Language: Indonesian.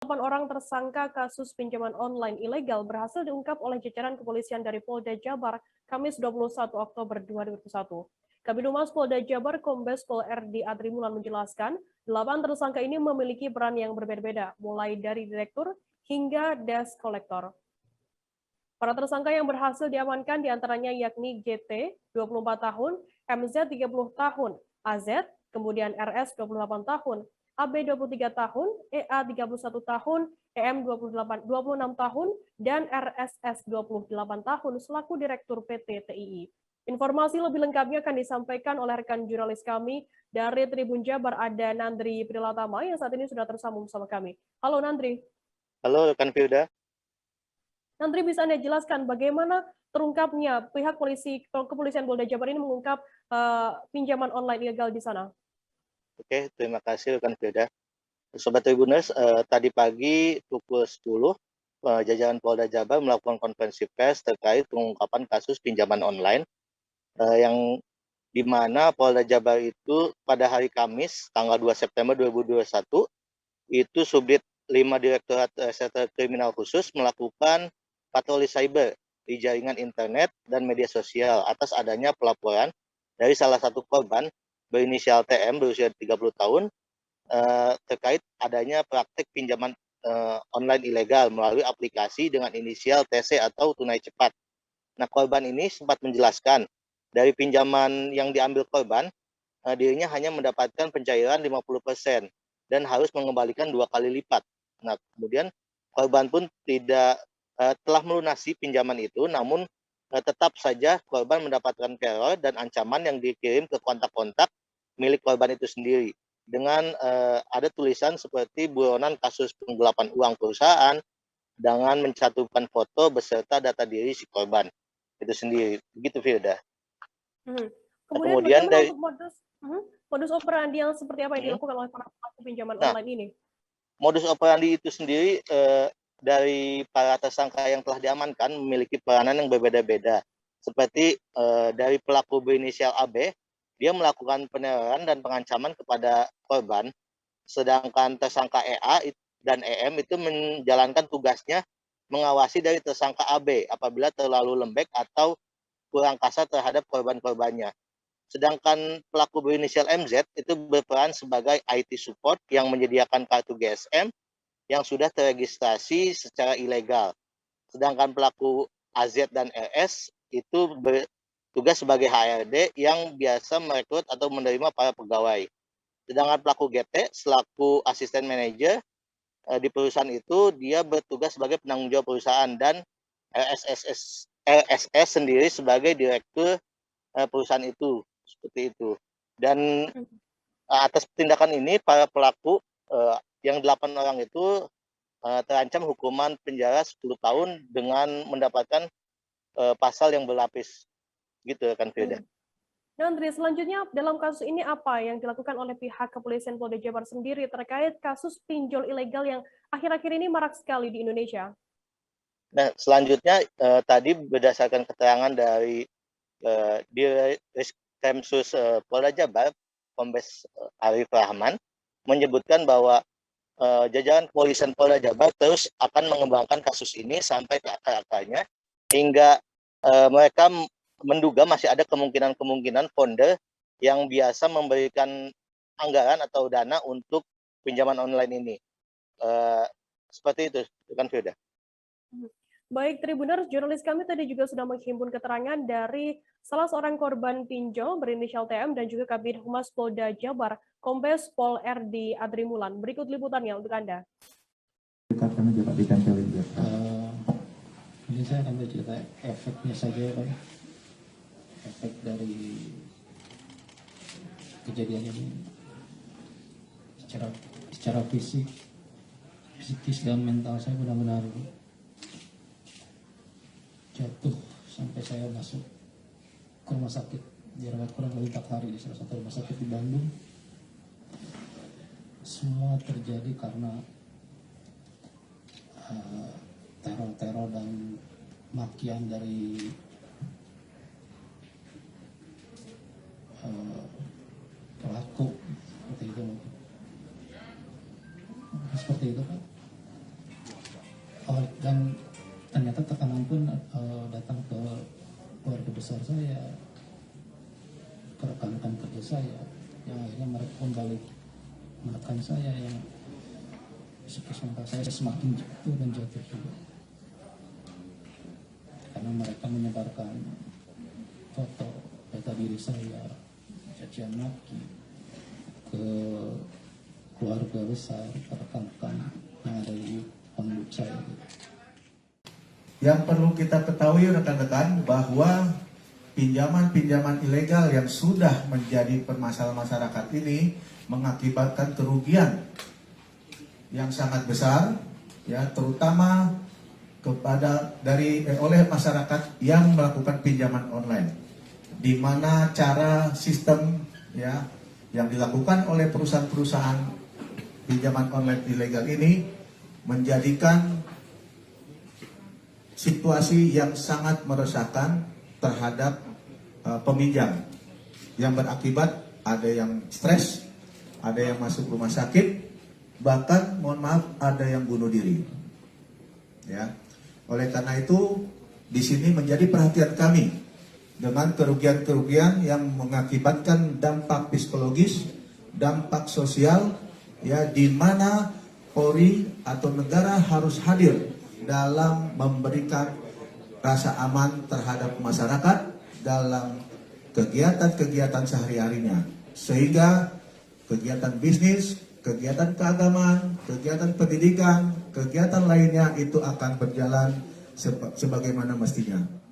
8 orang tersangka kasus pinjaman online ilegal berhasil diungkap oleh jajaran kepolisian dari Polda Jabar Kamis 21 Oktober 2021. Kabid Humas Polda Jabar Kombes Pol RD Adrimulan menjelaskan, 8 tersangka ini memiliki peran yang berbeda-beda, mulai dari direktur hingga desk kolektor. Para tersangka yang berhasil diamankan diantaranya yakni GT 24 tahun, MZ 30 tahun, AZ, kemudian RS 28 tahun, AB 23 tahun, EA 31 tahun, EM 26 tahun, dan RSS 28 tahun selaku Direktur PT TII. Informasi lebih lengkapnya akan disampaikan oleh rekan jurnalis kami dari Tribun Jabar, ada Nandri Prilatama yang saat ini sudah tersambung bersama kami. Halo Nandri. Halo rekan Firda. Nandri, bisa Anda jelaskan bagaimana terungkapnya pihak kepolisian Polda Jabar ini mengungkap pinjaman online ilegal di sana? Oke, terima kasih rekan Firda. Sobat Tribuners, tadi pagi pukul 10, jajaran Polda Jabar melakukan konferensi pers terkait pengungkapan kasus pinjaman online, yang di mana Polda Jabar itu pada hari Kamis, tanggal 2 September 2021, itu Subdit 5 Direktorat Reserse Kriminal Khusus melakukan patroli cyber di jaringan internet dan media sosial atas adanya pelaporan dari salah satu korban berinisial TM berusia 30 tahun terkait adanya praktik pinjaman online ilegal melalui aplikasi dengan inisial TC atau tunai cepat. Nah, korban ini sempat menjelaskan dari pinjaman yang diambil korban, dirinya hanya mendapatkan pencairan 50% dan harus mengembalikan 2 kali lipat. Nah, kemudian korban pun tidak telah melunasi pinjaman itu, namun tetap saja korban mendapatkan teror dan ancaman yang dikirim ke kontak-kontak milik korban itu sendiri. Dengan ada tulisan seperti buronan kasus penggelapan uang perusahaan dengan mencantumkan foto beserta data diri si korban itu sendiri. Begitu, Firda. Hmm. Nah, Kemudian kemudian bagaimana dari untuk modus operandi yang seperti apa yang hmm, dilakukan oleh para pelaku pinjaman nah, online ini? modus operandi itu sendiri dari para tersangka yang telah diamankan memiliki peranan yang berbeda-beda. Seperti dari pelaku berinisial AB, dia melakukan peneroran dan pengancaman kepada korban, sedangkan tersangka EA dan EM itu menjalankan tugasnya mengawasi dari tersangka AB apabila terlalu lembek atau kurang kasar terhadap korban-korbannya. Sedangkan pelaku berinisial MZ itu berperan sebagai IT support yang menyediakan kartu GSM yang sudah teregistrasi secara ilegal. Sedangkan pelaku AZ dan RS itu bertugas sebagai HRD yang biasa merekrut atau menerima para pegawai. Sedangkan pelaku GT selaku asisten manajer di perusahaan itu, dia bertugas sebagai penanggung jawab perusahaan, dan RSS sendiri sebagai direktur perusahaan itu, seperti itu. Dan atas tindakan ini para pelaku yang 8 orang itu terancam hukuman penjara 10 tahun dengan mendapatkan pasal yang berlapis, gitu kan Firda. Nandri, selanjutnya dalam kasus ini apa yang dilakukan oleh pihak kepolisian Polda Jabar sendiri terkait kasus pinjol ilegal yang akhir-akhir ini marak sekali di Indonesia? Nah, selanjutnya tadi berdasarkan keterangan dari Direskrimsus Polda Jabar, Kombes Arif Rahman, menyebutkan bahwa jajaran kepolisian Polda Jabar terus akan mengembangkan kasus ini sampai ke akar-akarnya, hingga mereka menduga masih ada kemungkinan founder yang biasa memberikan anggaran atau dana untuk pinjaman online ini. Seperti itu, kan Firda. Baik, Tribuners, jurnalis kami tadi juga sudah menghimpun keterangan dari salah seorang korban pinjol berinisial TM dan juga Kabid Humas Polda Jabar, Kombes Pol RD Adrimulan. Berikut liputannya untuk Anda. Ini saya akan bercerita efeknya saja, Pak. Efek dari kejadian ini secara fisik, psikis dan mental saya benar-benar jatuh sampai saya masuk ke rumah sakit, dirawat kurang lebih 4 hari di salah satu rumah sakit di Bandung. Semua terjadi karena teror-teror dan makian dari pelaku, seperti itu Pak. dan ternyata tekanan pun datang ke keluarga besar saya, ke rekan-rekan kerja saya, yang akhirnya mereka pun balik menekan saya, yang psikisme saya semakin jatuh dan jatuh juga. Karena mereka menyebarkan foto data diri saya, cacian maki ke keluarga besar, ke rekan-rekan yang ada di pondok saya. Yang perlu kita ketahui rekan-rekan bahwa pinjaman-pinjaman ilegal yang sudah menjadi permasalahan masyarakat ini mengakibatkan kerugian yang sangat besar, ya, terutama oleh masyarakat yang melakukan pinjaman online, di mana cara sistem, ya, yang dilakukan oleh perusahaan-perusahaan pinjaman online ilegal ini menjadikan situasi yang sangat meresahkan terhadap peminjam, yang berakibat ada yang stres, ada yang masuk rumah sakit, bahkan mohon maaf ada yang bunuh diri. Ya, oleh karena itu di sini menjadi perhatian kami dengan kerugian-kerugian yang mengakibatkan dampak psikologis, dampak sosial, ya, di mana Polri atau negara harus hadir dalam memberikan rasa aman terhadap masyarakat dalam kegiatan-kegiatan sehari-harinya, sehingga kegiatan bisnis, kegiatan keagamaan, kegiatan pendidikan, kegiatan lainnya itu akan berjalan sebagaimana mestinya.